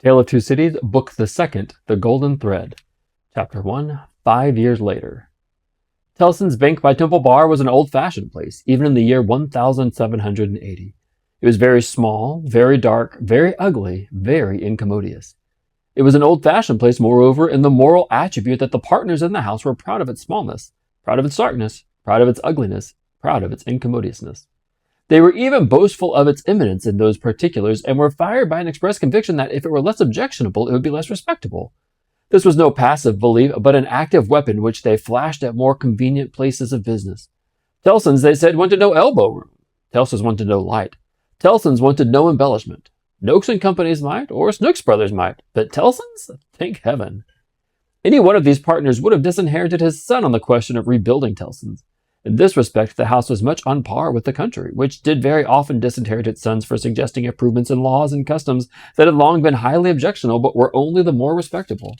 Tale of Two Cities, Book the Second, The Golden Thread. Chapter 1, 5 years later. Tellson's Bank by Temple Bar was an old-fashioned place, even in the year 1780. It was very small, very dark, very ugly, very incommodious. It was an old-fashioned place, moreover, in the moral attribute that the partners in the house were proud of its smallness, proud of its darkness, proud of its ugliness, proud of its incommodiousness. They were even boastful of its eminence in those particulars, and were fired by an express conviction that if it were less objectionable, it would be less respectable. This was no passive belief, but an active weapon which they flashed at more convenient places of business. Tellson's, they said, wanted no elbow room. Tellson's wanted no light. Tellson's wanted no embellishment. Noakes and Companies might, or Snooks Brothers might, but Tellson's? Thank heaven. Any one of these partners would have disinherited his son on the question of rebuilding Tellson's. In this respect, the house was much on par with the country, which did very often disinherit its sons for suggesting improvements in laws and customs that had long been highly objectionable but were only the more respectable.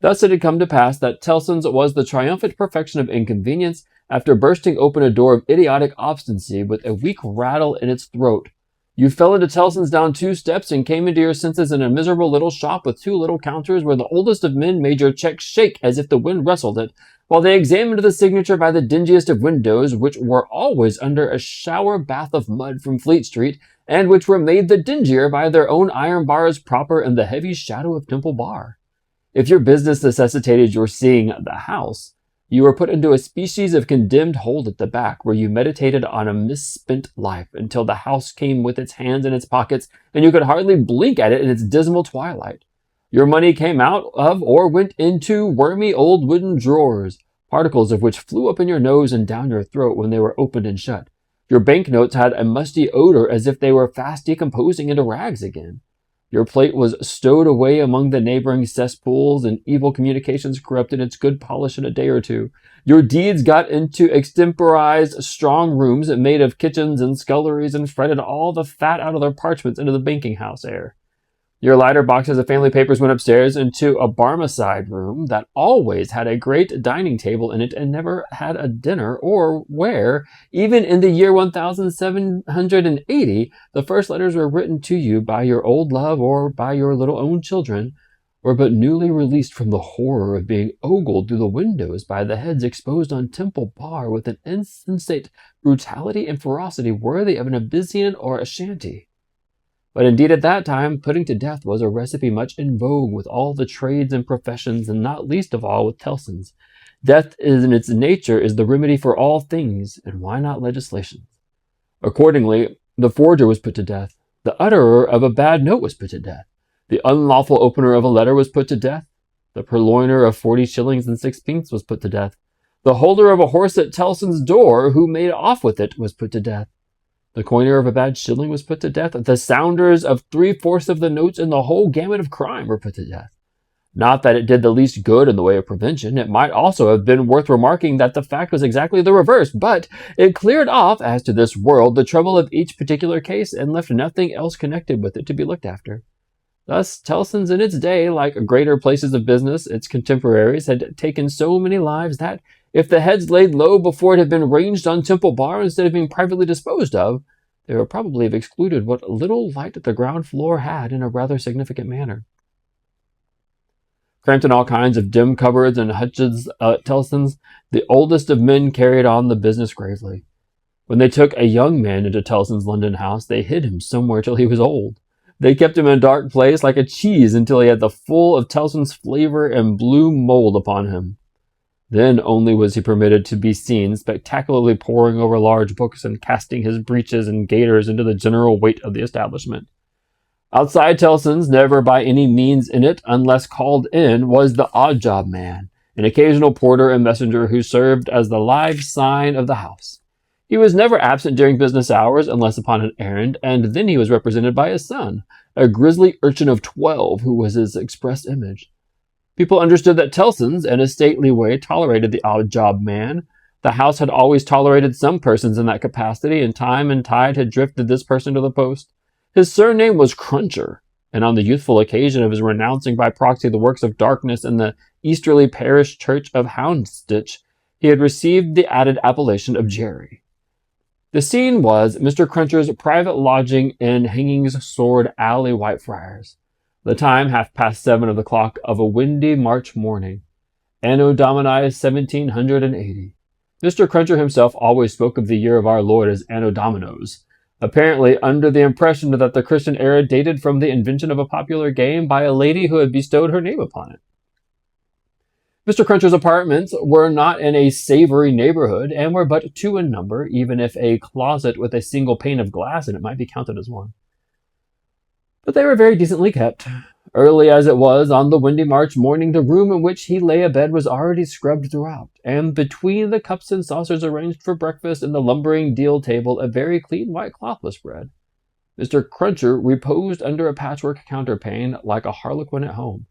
Thus it had come to pass that Tellson's was the triumphant perfection of inconvenience after bursting open a door of idiotic obstinacy with a weak rattle in its throat. You fell into Tellson's down 2 steps and came into your senses in a miserable little shop with 2 little counters where the oldest of men made your check shake as if the wind rustled it, while they examined the signature by the dingiest of windows, which were always under a shower bath of mud from Fleet Street, and which were made the dingier by their own iron bars proper in the heavy shadow of Temple Bar. If your business necessitated your seeing the house, you were put into a species of condemned hold at the back, where you meditated on a misspent life until the house came with its hands in its pockets, and you could hardly blink at it in its dismal twilight. Your money came out of or went into wormy old wooden drawers, particles of which flew up in your nose and down your throat when they were opened and shut. Your banknotes had a musty odor as if they were fast decomposing into rags again. Your plate was stowed away among the neighboring cesspools, and evil communications corrupted its good polish in a day or two. Your deeds got into extemporized strong rooms made of kitchens and sculleries, and fretted all the fat out of their parchments into the banking house air. Your lighter boxes of family papers went upstairs into a Barmecide room that always had a great dining table in it and never had a dinner, or where, even in the year 1780, the first letters were written to you by your old love or by your little own children, were but newly released from the horror of being ogled through the windows by the heads exposed on Temple Bar with an insensate brutality and ferocity worthy of an Abyssinian or a shanty. But indeed at that time, putting to death was a recipe much in vogue with all the trades and professions, and not least of all with Tellson's. Death in its nature is the remedy for all things, and why not legislation? Accordingly, the forger was put to death. The utterer of a bad note was put to death. The unlawful opener of a letter was put to death. The purloiner of 40 shillings and 6 was put to death. The holder of a horse at Tellson's door, who made off with it, was put to death. The coiner of a bad shilling was put to death. The sounders of 3/4 of the notes in the whole gamut of crime were put to death. Not that it did the least good in the way of prevention. It might also have been worth remarking that the fact was exactly the reverse, but it cleared off, as to this world, the trouble of each particular case, and left nothing else connected with it to be looked after. Thus, Tellson's in its day, like greater places of business, its contemporaries, had taken so many lives that, if the heads laid low before it had been ranged on Temple Bar instead of being privately disposed of, they would probably have excluded what little light the ground floor had in a rather significant manner. Cramped in all kinds of dim cupboards and hutches at Tellson's, the oldest of men carried on the business gravely. When they took a young man into Tellson's London house, they hid him somewhere till he was old. They kept him in a dark place like a cheese until he had the full of Tellson's flavor and blue mold upon him. Then only was he permitted to be seen spectacularly poring over large books and casting his breeches and gaiters into the general weight of the establishment. Outside Tellson's, never by any means in it, unless called in, was the odd-job man, an occasional porter and messenger who served as the live sign of the house. He was never absent during business hours, unless upon an errand, and then he was represented by his son, a grisly urchin of 12, who was his express image. People understood that Tellson's, in a stately way, tolerated the odd-job man. The house had always tolerated some persons in that capacity, and time and tide had drifted this person to the post. His surname was Cruncher, and on the youthful occasion of his renouncing by proxy the works of darkness in the easterly parish church of Houndsditch, he had received the added appellation of Jerry. The scene was Mr. Cruncher's private lodging in Hanging's Sword Alley, Whitefriars. The time 7:30 of the clock of a windy March morning. Anno Domini 1780. Mr. Cruncher himself always spoke of the year of our Lord as Anno Dominos, apparently under the impression that the Christian era dated from the invention of a popular game by a lady who had bestowed her name upon it. Mr. Cruncher's apartments were not in a savory neighborhood, and were but 2 in number, even if a closet with a single pane of glass in it might be counted as one. But they were very decently kept. Early as it was on the windy March morning, the room in which he lay abed was already scrubbed throughout, and between the cups and saucers arranged for breakfast and the lumbering deal table, a very clean white cloth was spread. Mr. Cruncher reposed under a patchwork counterpane like a harlequin at home.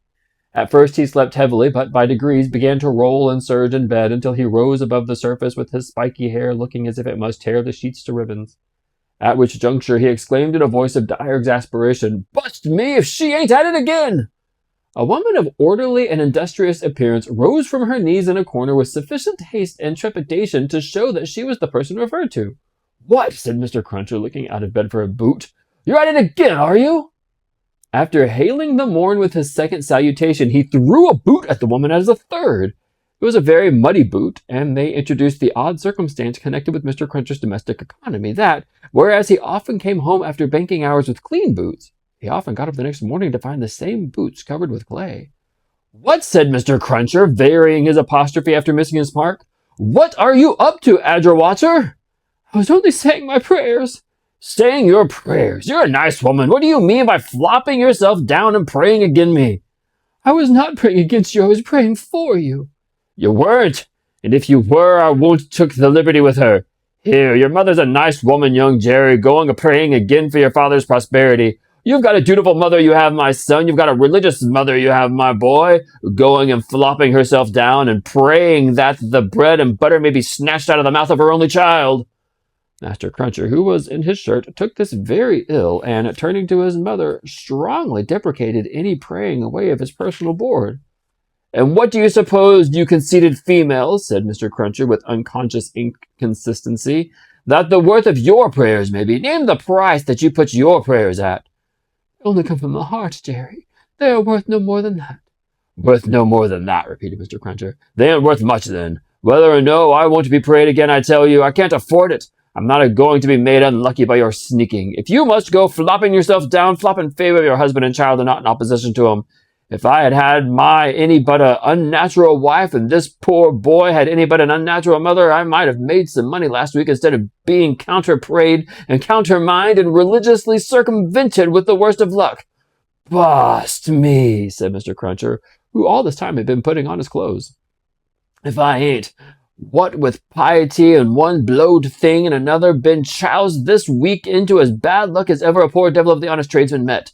At first he slept heavily, but by degrees began to roll and surge in bed until he rose above the surface with his spiky hair looking as if it must tear the sheets to ribbons. At which juncture he exclaimed in a voice of dire exasperation, "Bust me if she ain't at it again!" A woman of orderly and industrious appearance rose from her knees in a corner with sufficient haste and trepidation to show that she was the person referred to. "What?" said Mr. Cruncher, looking out of bed for a boot. "You're at it again, are you?" After hailing the morn with his second salutation, he threw a boot at the woman as a third. It was a very muddy boot, and they introduced the odd circumstance connected with Mr. Cruncher's domestic economy that, whereas he often came home after banking hours with clean boots, he often got up the next morning to find the same boots covered with clay. "What?" said Mr. Cruncher, varying his apostrophe after missing his mark. "What are you up to, Adgerwater?" "I was only saying my prayers." "Saying your prayers? You're a nice woman. What do you mean by flopping yourself down and praying against me?" "I was not praying against you. I was praying for you." "You weren't. And if you were, I won't took the liberty with her. Here, your mother's a nice woman, young Jerry, going a-praying again for your father's prosperity. You've got a dutiful mother, you have, my son. You've got a religious mother, you have, my boy, going and flopping herself down and praying that the bread and butter may be snatched out of the mouth of her only child." Master Cruncher, who was in his shirt, took this very ill, and, turning to his mother, strongly deprecated any praying away of his personal board. "And what do you suppose, you conceited females," said Mr. Cruncher with unconscious inconsistency, "that the worth of your prayers may be? Name the price that you put your prayers at." "They only come from the heart, Jerry. They are worth no more than that." "Worth no more than that," repeated Mr. Cruncher. "They ain't worth much, then. Whether or no, I won't be prayed again, I tell you. I can't afford it. I'm not going to be made unlucky by your sneaking. If you must go flopping yourself down, flop in favor of your husband and child and not in opposition to 'em. If I had had any but an unnatural wife, and this poor boy had any but an unnatural mother, I might have made some money last week instead of being counter-prayed and countermined and religiously circumvented with the worst of luck." "Bust me," said Mr. Cruncher, who all this time had been putting on his clothes, "if I ain't, what with piety and one blowed thing and another, been choused this week into as bad luck as ever a poor devil of the honest tradesman met.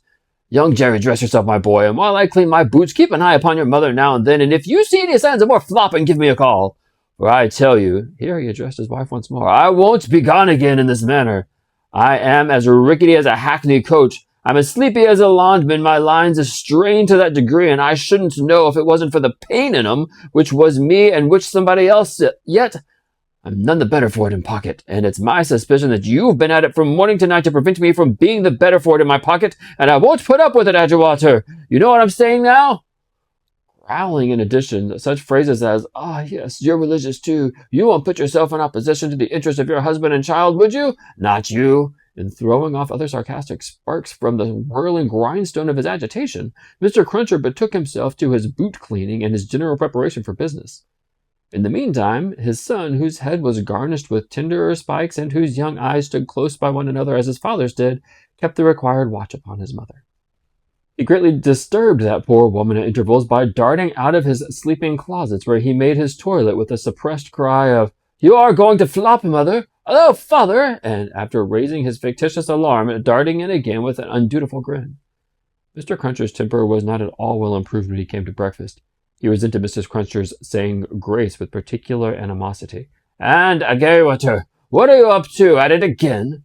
Young Jerry, dress yourself, my boy, and while I clean my boots, keep an eye upon your mother now and then, and if you see any signs of more flopping, give me a call. For I tell you," here he addressed his wife once more, "I won't be gone again in this manner. I am as rickety as a hackney coach. I'm as sleepy as a laundman. My lines is strained to that degree, and I shouldn't know if it wasn't for the pain in 'em, which was me and which somebody else. Yet I'm none the better for it in pocket, and it's my suspicion that you've been at it from morning to night to prevent me from being the better for it in my pocket, and I won't put up with it, Adgerwater. You know what I'm saying now?" Growling in addition such phrases as, "Ah, yes, you're religious too. You won't put yourself in opposition to the interest of your husband and child, would you? Not you," and throwing off other sarcastic sparks from the whirling grindstone of his agitation, Mr. Cruncher betook himself to his boot cleaning and his general preparation for business. In the meantime, his son, whose head was garnished with tenderer spikes and whose young eyes stood close by one another as his father's did, kept the required watch upon his mother. He greatly disturbed that poor woman at intervals by darting out of his sleeping closets, where he made his toilet with a suppressed cry of, "You are going to flop, mother! Hello, father!" and after raising his fictitious alarm, darting in again with an undutiful grin. Mr. Cruncher's temper was not at all well improved when he came to breakfast. He resented Mrs. Cruncher's saying grace with particular animosity. "And, Adgerwater, what are you up to? At it again?"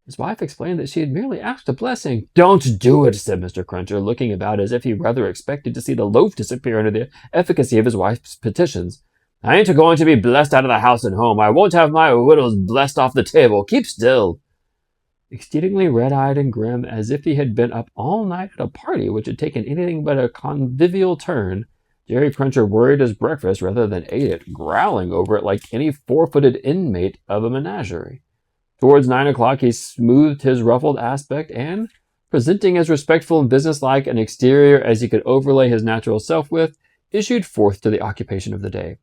His wife explained that she had merely asked a blessing. "Don't do it," said Mr. Cruncher, looking about as if he rather expected to see the loaf disappear under the efficacy of his wife's petitions. "I ain't going to be blessed out of the house and home. I won't have my wittles blessed off the table. Keep still." Exceedingly red-eyed and grim, as if he had been up all night at a party which had taken anything but a convivial turn, Jerry Cruncher worried his breakfast rather than ate it, growling over it like any four-footed inmate of a menagerie. Towards 9 o'clock he smoothed his ruffled aspect and, presenting as respectful and businesslike an exterior as he could overlay his natural self with, issued forth to the occupation of the day.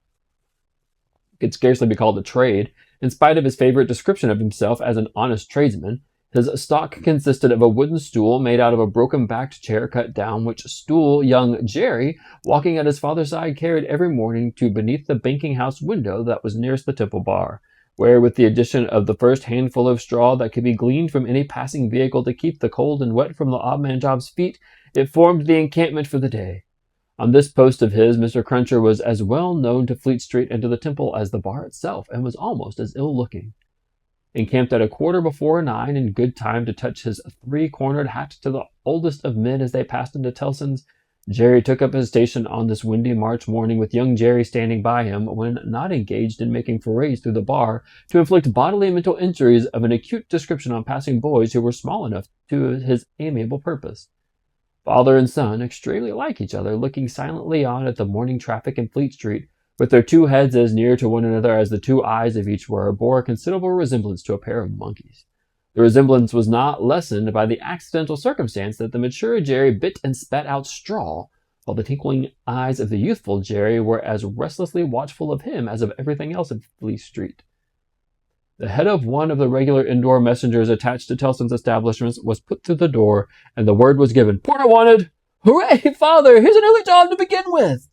It could scarcely be called a trade, in spite of his favorite description of himself as an honest tradesman. His stock consisted of a wooden stool made out of a broken-backed chair cut down, which stool young Jerry, walking at his father's side, carried every morning to beneath the banking-house window that was nearest the Temple Bar, where, with the addition of the first handful of straw that could be gleaned from any passing vehicle to keep the cold and wet from the odd-man Job's feet, it formed the encampment for the day. On this post of his, Mr. Cruncher was as well known to Fleet Street and to the Temple as the bar itself, and was almost as ill-looking. Encamped at 9:15, in good time to touch his three-cornered hat to the oldest of men as they passed into Tellson's, Jerry took up his station on this windy March morning, with young Jerry standing by him, when not engaged in making forays through the bar to inflict bodily and mental injuries of an acute description on passing boys who were small enough to his amiable purpose. Father and son, extremely like each other, looking silently on at the morning traffic in Fleet Street, with their two heads as near to one another as the two eyes of each were, bore a considerable resemblance to a pair of monkeys. The resemblance was not lessened by the accidental circumstance that the mature Jerry bit and spat out straw, while the twinkling eyes of the youthful Jerry were as restlessly watchful of him as of everything else in Fleet Street. The head of one of the regular indoor messengers attached to Tellson's establishments was put through the door, and the word was given, "Porter wanted!" "Hooray, father! Here's an early job to begin with!"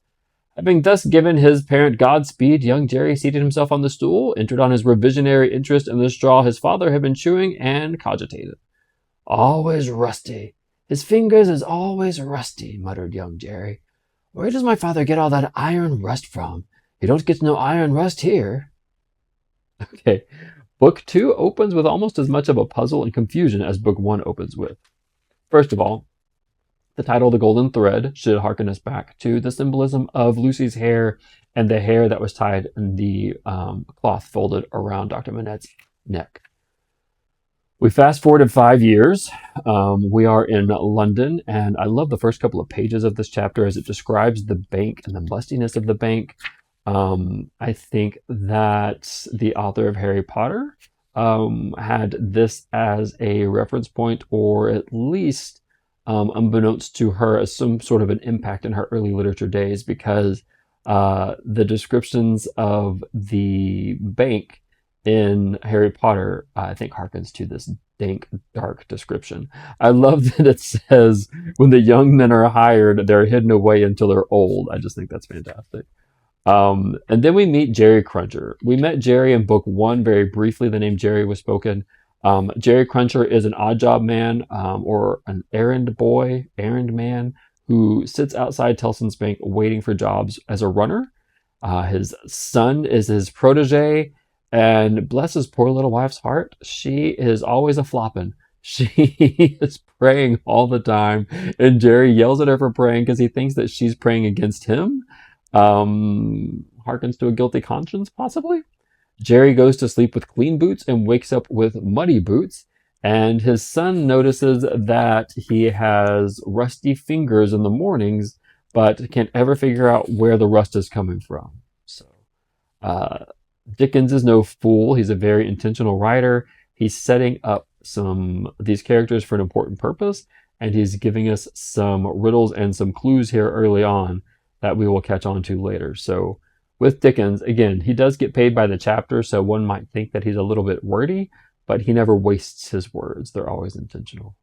Having thus given his parent Godspeed, young Jerry seated himself on the stool, entered on his revisionary interest in the straw his father had been chewing, and cogitated. "Always rusty. His fingers is always rusty," muttered young Jerry. "Where does my father get all that iron rust from? He don't get no iron rust here." Okay. Book 2 opens with almost as much of a puzzle and confusion as Book 1 opens with. First of all, the title, The Golden Thread, should harken us back to the symbolism of Lucy's hair and the hair that was tied in the cloth folded around Dr. Manette's neck. We fast forwarded 5 years. We are in London, and I love the first couple of pages of this chapter as it describes the bank and the mustiness of the bank. I think that the author of Harry Potter had this as a reference point, or at least, unbeknownst to her, as some sort of an impact in her early literature days, because the descriptions of the bank in Harry Potter, I think, harkens to this dank, dark description. I love that it says, when the young men are hired, they're hidden away until they're old. I just think that's fantastic. And then we meet Jerry Cruncher. We met Jerry in Book 1 very briefly. The name Jerry was spoken. Jerry Cruncher is an odd job man, or an errand man, who sits outside Tellson's Bank waiting for jobs as a runner. His son is his protege, and bless his poor little wife's heart, she is always a floppin'. She is praying all the time, and Jerry yells at her for praying because he thinks that she's praying against him. Harkens to a guilty conscience, possibly. Jerry goes to sleep with clean boots and wakes up with muddy boots, and his son notices that he has rusty fingers in the mornings, but can't ever figure out where the rust is coming from. So, Dickens is no fool. He's a very intentional writer. He's setting up these characters for an important purpose, and he's giving us some riddles and some clues here early on that we will catch on to later. So with Dickens, again, he does get paid by the chapter, so one might think that he's a little bit wordy, but he never wastes his words. They're always intentional.